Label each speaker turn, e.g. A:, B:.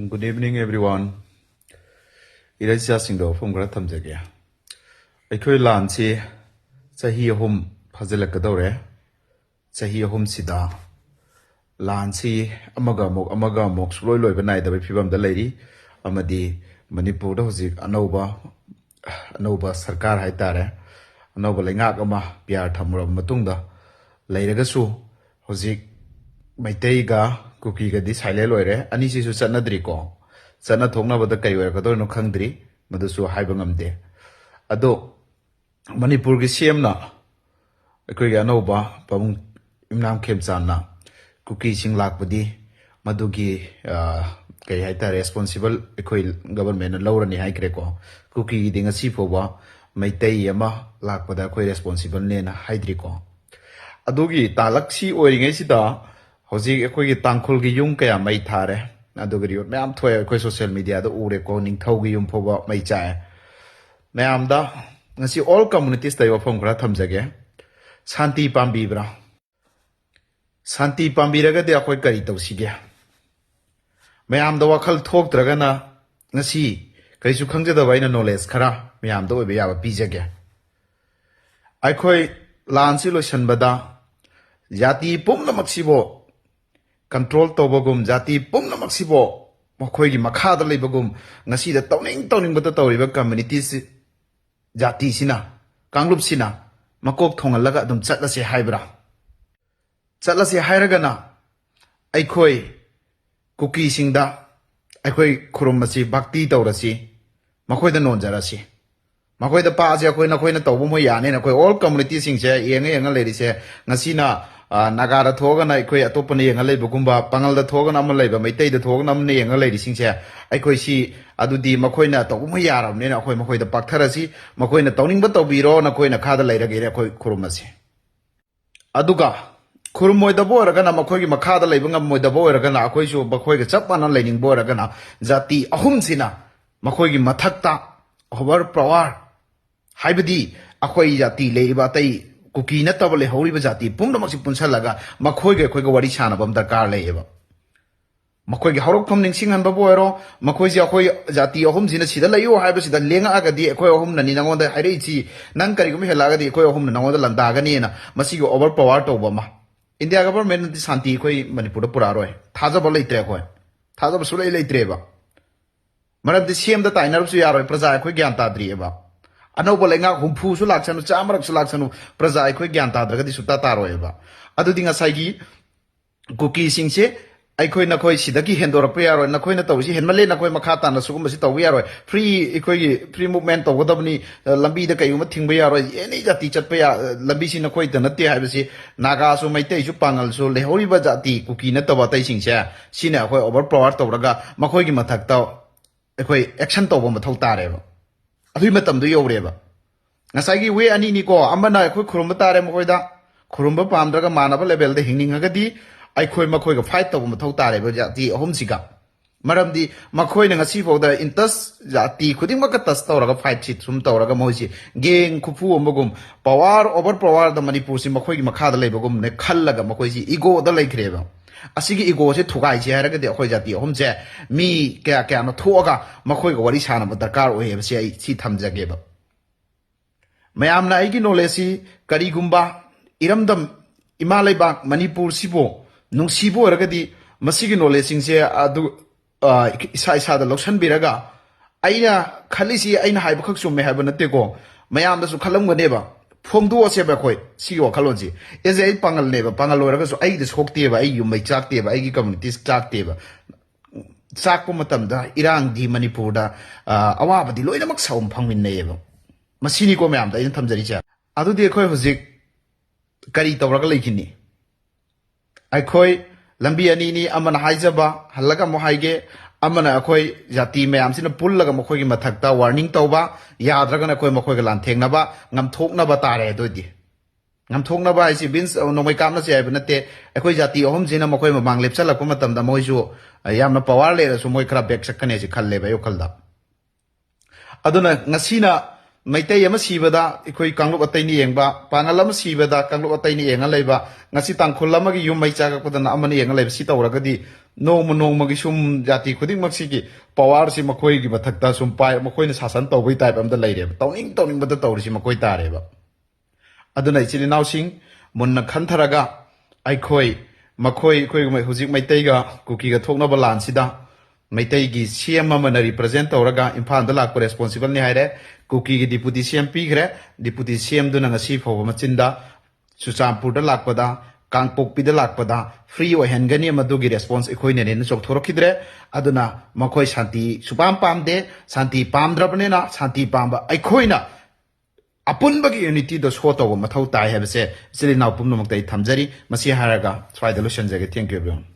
A: Good evening, everyone. Iraja Singdo from Gratham Jagia. I could lancy Sahi home Pazelakadore Sahi home Sida Lancy Amagamok, Sloy Benai, the Pibam the lady, Amadi, Manipur, Hozik, Anoba Sarkar Haitare, Anoba Langagama, Piar Tamura Matunda, Lairagasu, Hozik. Maiteiga cookie ga this highlight lawyer, and this is Sanadrico. Sana Tongna with the Kayaka no country, Madusu Hibangamde. Ado Manipurgi Siemna, a Kriganova, Pam Imnam Kemsana, cookie sing lakbudi, Madugi Kayata responsible, equal government and Laura Nihai Greco, cookie eating a seafoba, Maitei Yama, Lakpada, responsible Nena Hydrico. Adogi Talaxi or Ingesida. Hoji ekoi tangkhul gi yung kaya mai thare adugri myam thoi ekoi social media da ure ko ningthau gi yung phoba mai chae myam da ngasi all communities da yofam khra thamjage shanti pambi bra shanti pambi raga de ekoi kari tawsige myam da wakhal thok draga na ngasi kaisu khangje da baina knowledge khara myam da obe yaba pijage ekoi lansi lo shanbada jati pumna maksibo control tobagum jati pumna maksibo makhoi gi makhada leibagum ngasi da tawning bata tawriba communities jati sina kanglup sina makok thongalaga adum chatlase haibra chatlase hairaga na aikhoi cookie singda aikhoi khurumasi bhakti tawrasi makhoi da nonjarasi makhoi da pa ja khoi na khoi na tawbo mo yane na khoi all communities sing che yenga leri se ngasi na Nagara Togan, I quay a topany and a labor gumba, Pangal the Togan am labor, may take the Togan am and a lady sings here. I quay see Adudi Makoina Tomayara, Nena Koi Makoi the Paktarasi, Makoina Toning but Obiro, Nakoina Kada later get a Koi Kurumasi. Aduga Kurumoy the Boragana Makoi Makada labing up with the Boragana, Akoisho Bakoi Chapan and Lading Boragana, Zati Ahumsina, Makoi Matakta, Hover Prawar, Hybidi, Akoi Yati, Labate. Cookie natabale holy bazati, Pumdamasi Punsalaga, Makoiga Wari Chana from the car labor. Makoiga Horok coming sing and Baboero, Makoisia Hoi Zati homes in a Sida Layo Hibas, the Lenga Agadi, Equa home, Nina on the Hiriti, Nankari Helaga, the Equa home, Nana Landaganina, Masigo overpowered Obama. In the government, the Santi Manipura Puraro, Tazabale Trequa, Tazab Sule Treva. Marab the same that I never see our Praza Quiganta Drieva. Anobalenga whom Pusu Laxanu, Chamrak Sulaxanu, Praza Quiganta, Dragadi Sutataroeva. Adudinga Saigi, Cookie Singse, Aikoina Koi Sidaki Hendor Piaro, and Nakoina Tosi, and Malena Koi Makata, and Sukumasita Viaro, free movement of Wadabni, Lambi the Kayuma Timbiaro, any that teacher Paya, Labisi Nakoi, and Nati Habisi, Nagaso, my Teju Pangal, so Lehori Bazati, Cookie Natavata Singsa, Sina, where over Proart Raga, Makogi Matakta, action to Womatare. Matam do you ever? Nasagi way and Nico, Amana, quick Kurumbatare Moida, Kurumba Pandraga Manaba level, the hanging agadi, I quit Makoi a fight of Matotare, the Homesiga. Madam the Makoi and a sea for the intus, Jati, Kudimakata Storaga fight sheet from Toraga Mosi, Gang, Kupu, Mogum, Power over Power the Manipusi, Makoi Makada Labogum, the Kalaga Makoisi, Ego the Lake River. Asigi ego se thugai che haraga de khoi jati hom che mi kya no thoga makhoi go wari chana ba darkar ohe ba se si thamjage ba mayam na igi knowledge si kari gumba iramdam imalai ba manipur sibo nung sibo haraga di masigi knowledge sing se adu isa da lokshan biraga aina khalisi aina haiba khak sum me haiba na te ko mayam da su khalam gane ba Fongdu was ever quite, see your colony. Is a pangal neighbor, Pangalora, so I just hooked ever, you may chat table, I communities chat table. Sakumatamda, Iran, di Manipurda, Awaba, the Loinamak sound pangin neighbor. Masini Comam, the Intamzaricha. Adu de Koizik Karita Ragalakini. I koi Lambianini, Amana Haizaba, Halaga Mohage. Amana Koi Jati Mam Sin a Pullaga Mokogi Matakta, warning Toba, Yadragan Koi Mokogalan Tengnaba, Ngam Toknaba Tare Dodi. Ngam Toknaba is Vince or no Makamas Yabanate, a Koi Jati Homes in a Mokoima Mang Lipsala Kumatam, the Mojo, a Yamna Pawale, so Moikra Bex Kanesi Kaleba Yokalda. Aduna Nasina Maitay Yamasivada, Ekoi Kango Atani Yangba, Pangalam Sivada, Kango Atani Yangaleba, Nasitan Kulamagi, you may chaka put an Amani Yangaleb Sita or Ragadi, ꯅꯣꯡꯃ ꯅꯣꯡꯃꯒꯤ ꯁꯨꯝ ꯖꯥꯇꯤ ꯈꯨꯗꯤꯡꯃꯛꯁꯤꯒꯤ ꯄꯋꯥꯔꯁꯤ ꯃꯈꯣꯏꯒꯤ ꯃꯊꯛꯇ ꯁꯨꯝ ꯄꯥꯏ ꯃꯈꯣꯏꯅ ꯁꯥꯁꯟ ꯇꯧꯕꯒꯤ ꯇꯥꯏꯞ ꯑꯝꯗ ꯂꯩꯔꯦꯕ ꯇꯧꯅꯤꯡꯕꯗ ꯇꯧꯔꯤꯁꯤ ꯃꯈꯣꯏ ꯇꯥꯔꯦꯕ ꯑꯗꯨꯅ ꯏꯆꯤꯜ ꯏꯅꯥꯎꯁꯤꯡ ꯃꯨꯟꯅ ꯈꯟꯊꯔꯒ ꯑꯩꯈꯣꯏ ꯍꯧꯖꯤक ꯃꯩꯇꯩꯒ ꯀꯨꯀꯤꯒ ꯊꯣꯛꯅꯕ ꯂꯥꯟꯁꯤꯗ ꯃꯩꯇꯩꯒꯤ ꯁꯤएम ꯑꯃꯅ ꯔꯤꯄ꯭ꯔꯖꯦꯟ ꯇꯧꯔꯒ ꯏꯝꯐꯥꯜꯗ ꯂꯥꯛꯄ ꯔꯦꯁꯄꯣꯟꯁꯤꯕꯜꯅꯤ ꯍꯥꯏꯔꯦ ꯀꯨꯀꯤꯒꯤ ꯗꯤꯄꯨꯇꯤ ꯁꯤएम ꯄꯤꯈ꯭ꯔꯦ ꯗꯤꯄꯨꯇꯤ ꯁꯤएम ꯗꯨꯅ ꯉꯁꯤ ꯐꯥꯎꯕ ꯃꯆꯤꯟꯗ ꯆꯨꯔꯆꯥꯟꯄꯨꯔꯗ ꯂꯥꯛꯄꯗ ꯀꯥꯡꯄꯣꯛꯄꯤꯗ ꯂꯥꯛꯄꯗ ꯐ꯭री ꯑꯣꯏꯍꯟꯒꯅꯤ ꯃꯗꯨꯒꯤ ꯔꯦꯁꯄꯣꯟꯁ ꯑꯩꯈꯣꯏꯅꯅꯦꯅ ꯆꯣꯛꯊꯣꯔꯛꯈꯤꯗ꯭ꯔꯦ ꯑꯗꯨꯅ ꯃꯈꯣꯏ ꯁꯥꯟꯇꯤ ꯁꯨꯄꯥꯝ ꯄꯥꯝꯗꯦ ꯁꯥꯟꯇꯤ ꯄꯥꯝꯗ꯭ꯔꯕꯅꯤꯅ ꯁꯥꯟꯇꯤ ꯄꯥꯝꯕ ꯑꯩꯈꯣꯏꯅ ꯑꯄꯨꯟꯕꯒꯤ ꯌꯨꯅꯤꯇꯤꯗꯣ ꯁꯣ ꯇꯧꯕ ꯃꯊꯧ ꯇꯥꯏ ꯍꯥꯏꯕꯁꯦ ꯏꯆꯤꯜ ꯏꯅꯥꯎ ꯄꯨꯝꯅꯃꯛꯇ ꯑꯩ ꯊꯝꯖꯔꯤ ꯃꯁꯤ ꯍꯥꯏꯔꯒ ꯁ꯭ꯋꯥꯏꯗ ꯂꯣꯏꯁꯤꯟꯖꯒꯦ ꯊꯦꯡꯛ ꯌꯨ ꯑꯦꯚ꯭ꯔꯤꯋꯥꯟ